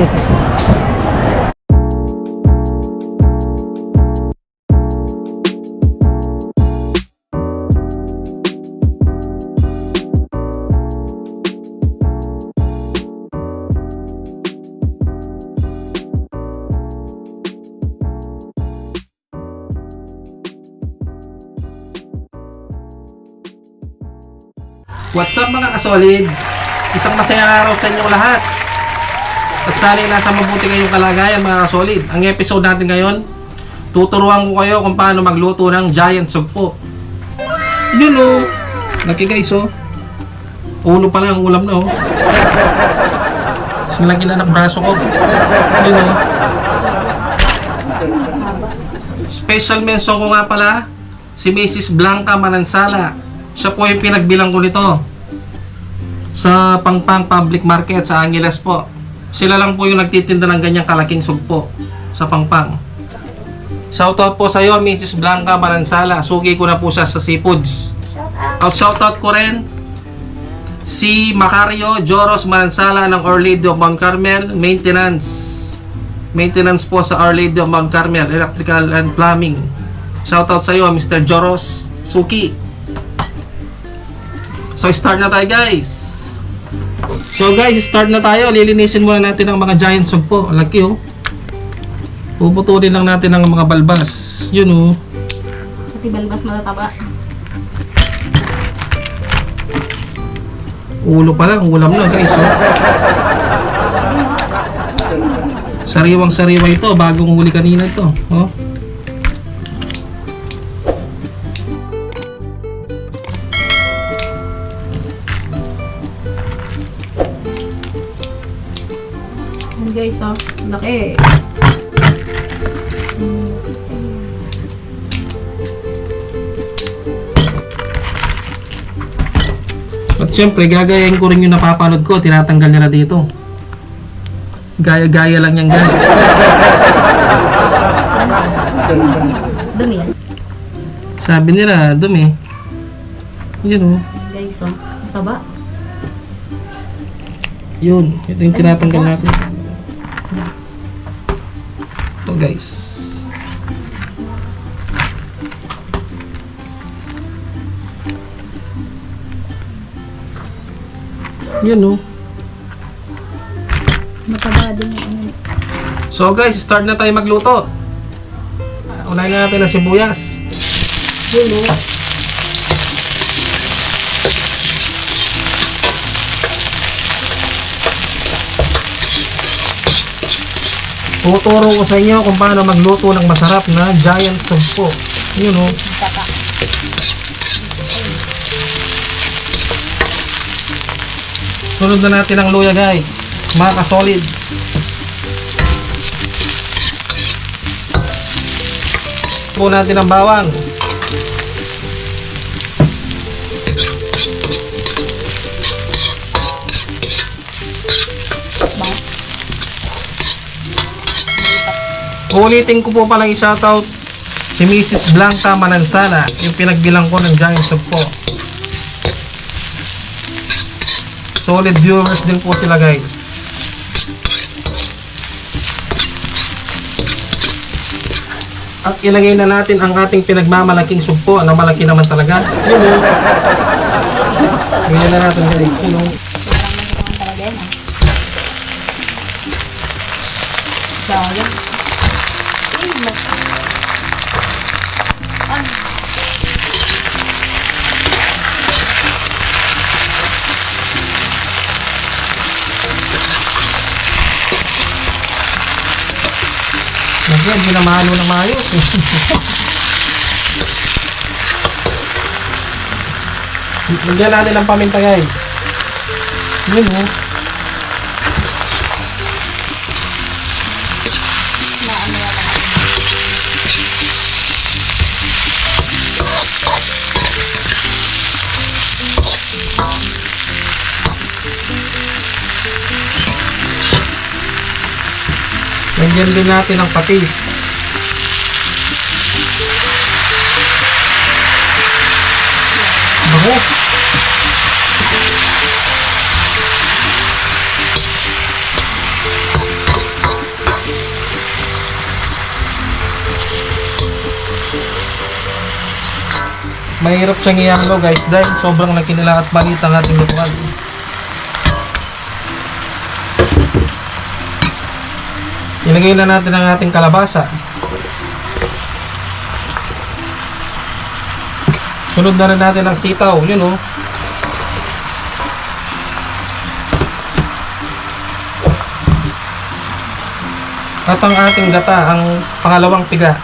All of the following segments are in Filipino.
What's up mga kasolid? Isang masayang araw sa inyong lahat. At sana'y nasa mabuti kayong kalagayan mga kasolid. Ang episode natin ngayon, tuturuan ko kayo kung paano magluto ng giant sugpo. Yun o. Laki guys o. Ulo pa lang, ulam na o. Sinlagi na ng braso ko. Yun o. Special mention ko nga pala, si Mrs. Blanca Manansala. Siya po yung pinagbilang ko nito sa Pangpang Public Market sa Angeles po. Sila lang po yung nagtitinda ng ganyang kalaking sugpo sa Pangpang. Shoutout po sa iyo, Mrs. Blanca Manansala. Sugi ko na po siya sa Seafoods. Shoutout ko rin si Macario Joros Manansala ng Our Lady of Mount Carmel Maintenance po sa Our Lady of Mount Carmel, Electrical and Plumbing. Shoutout sa iyo, Mr. Joros Suki. So start na tayo guys. Start na tayo. Lilinisin muna natin ang mga giant sugpo. Laki oh. Puputulin lang natin ang mga balbas. Yun oh. Pati balbas matataba. Ulo pa lang, ulam na guys oh. Sariwang sariwa ito, bagong huli kanina ito oh. Guys, oh, laki. At syempre, gagayain ko rin yung napapanood ko. Tinatanggal nila dito. Gaya-gaya lang yan guys. Dumi yan. Sabi nila, dumi. Yun oh. Guys, oh, taba. Yun, ito yung tinatanggal natin. Ito guys. Yun oh. Mataba din yung So guys, start na tayo magluto. Unahin na natin ang sibuyas. Yun oh. Tuturo ko sa inyo kung paano magluto ng masarap na giant sugpo. Yun o. Sunod na natin ang luya guys. Mga kasolid. Po natin ang bawang. Ulitin ko po palang i-shoutout si Mrs. Blanca Manansala, yung pinagbilang ko ng giant sugpo. Solid viewers din po sila guys. At ilagay na natin ang ating pinagmamalaking sugpo na malaki naman talaga. Yun o. Tingnan na natin guys. Yun o. sayang. Nagyan, hindi na mahalo ng maayos. Lagyan natin ng paminta guys. Yun o. Lagyan din natin ang patis. Bango. Mahirap siyang ihalo guys dahil sobrang laki nila at maliit ang ating lutuan. Ilagay na natin ang ating kalabasa. Sunod na rin natin ang sitaw. Yun oh. At ang ating gata, ang pangalawang piga.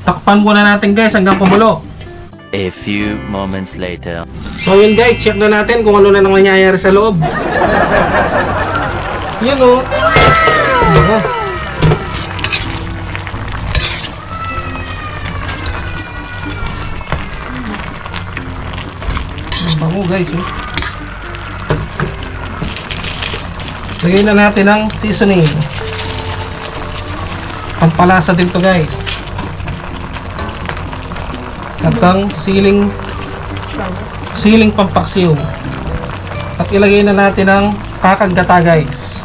Takpan muna natin guys hanggang kumulo. A few moments later. So yun guys, check na natin kung ano na nang nangyayari sa loob. Yun o. Ano? Ang bango guys oh. Lagyan na natin ang seasoning. Pampalasa din to guys. At ang siling pampaksiw. At ilagay na natin ang kakaggata guys.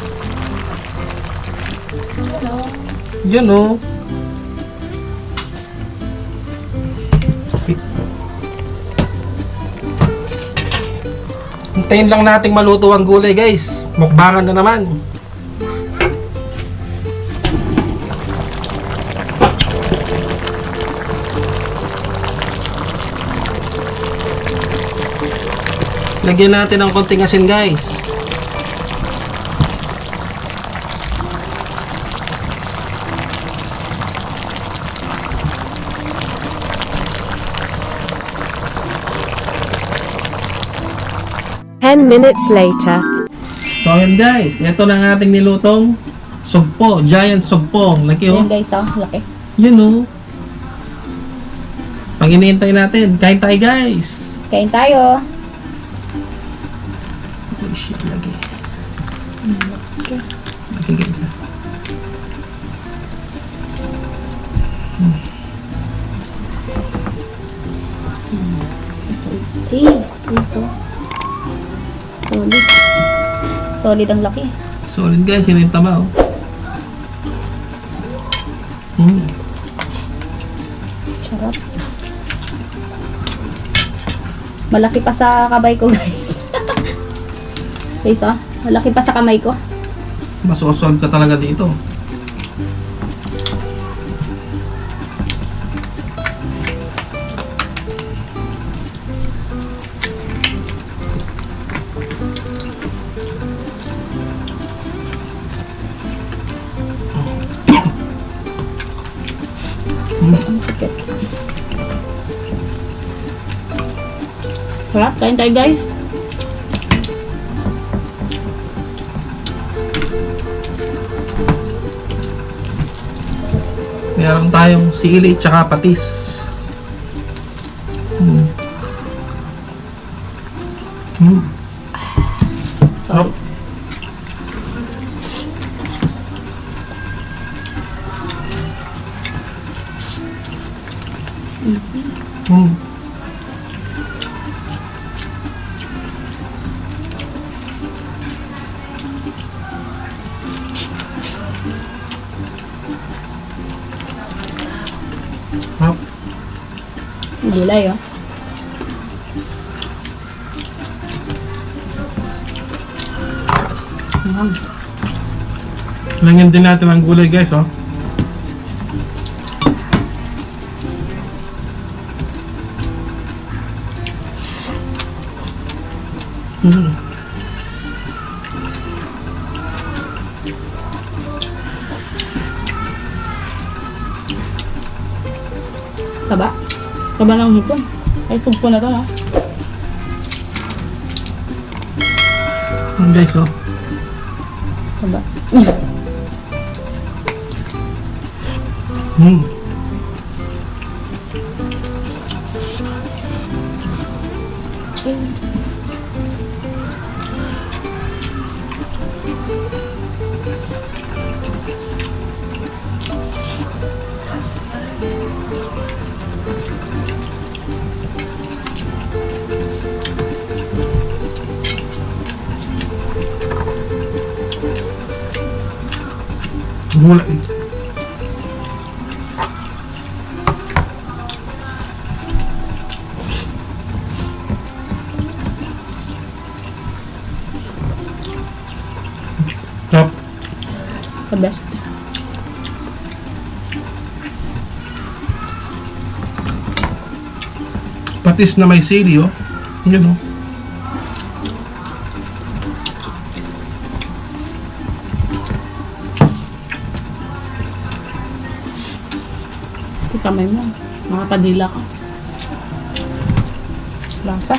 Yun o. Hintayin lang nating maluto ang gulay guys. Mukbangan na naman. Lagyan natin ng konting asin guys. Minutes later. So yun guys, ito na ang ating nilutong sugpo, giant sugpong. Laki oh. Ayan guys, oh, laki. Yun oh. Pag iniintay natin, kain tayo guys. Kain tayo. Oh shit, lagi. Okay. Lagi guys. Iso. Solid. Solid ang laki. Solid guys, yun yung tama oh. Sarap. Malaki pa sa kamay ko guys. Guys oh, malaki pa sa kamay ko. Masosolve ka talaga dito. Ang sakit. Sarap, kain tayo guys. Meron tayong sili tsaka patis. Sarap. Sarap. Gulay oh. Langyan din natin ang gulay guys oh. Taba. Taba ng hipon. Ay, sugpo na to no? Guys oh. Taba. Gulay. Sarap. The best. Patis na may sili, oh. Yun, oh. Kamay mo. Makapadila ka. Lasa.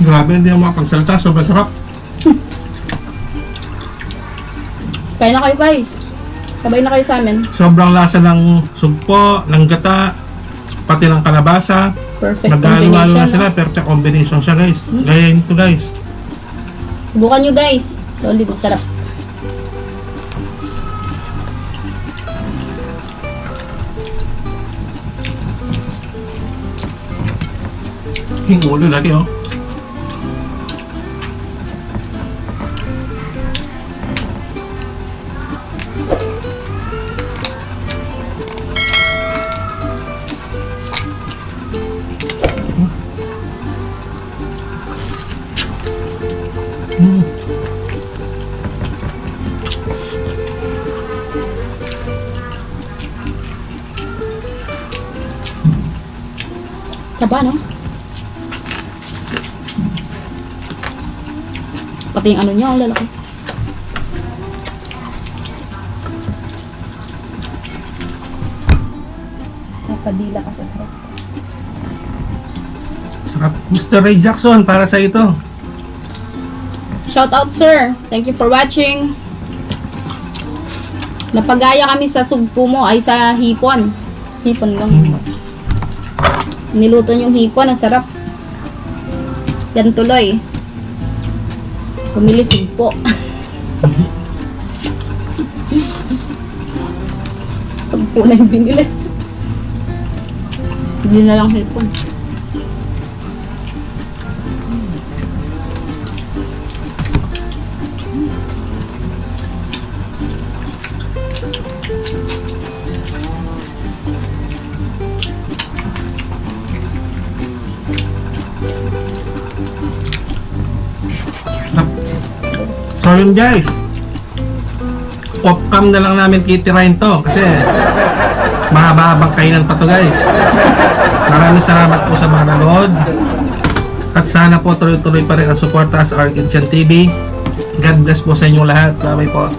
Grabe, hindi ako makapagsalita. Sobrang sarap. Kaya na kayo guys. Sabay na kayo sa amin. Sobrang lasa ng sugpo, ng gata, pati ng kalabasa. Perfect Nag-halo-halo na combination. sila, perfect combination siya, guys. Gaya nito, guys. Subukan nyo guys. Solid, masarap. Yung ulo lagi, oh. Taba, no? Pati yung ano niya, ang lalaki. Napadila ka sa sarap. Sarap. Mr. Ray Jackson, para sa ito. Shout out sir. Thank you for watching. Napagaya kami sa sugpo mo ay sa hipon. Hipon lang. Niluto yung hipon, ang sarap. Yan tuloy. Pumili sugpo. Sugpo na yung binili. Hindi na lang hipon. So yun, guys. Off-cam na lang namin titirahin to kasi mahaba-habang kainan pa to, guys. Maraming salamat po sa mga nanood. At sana po tuloy-tuloy pa rin ang suporta sa Our Kitchen TV. God bless po sa inyong lahat. Bye-bye po.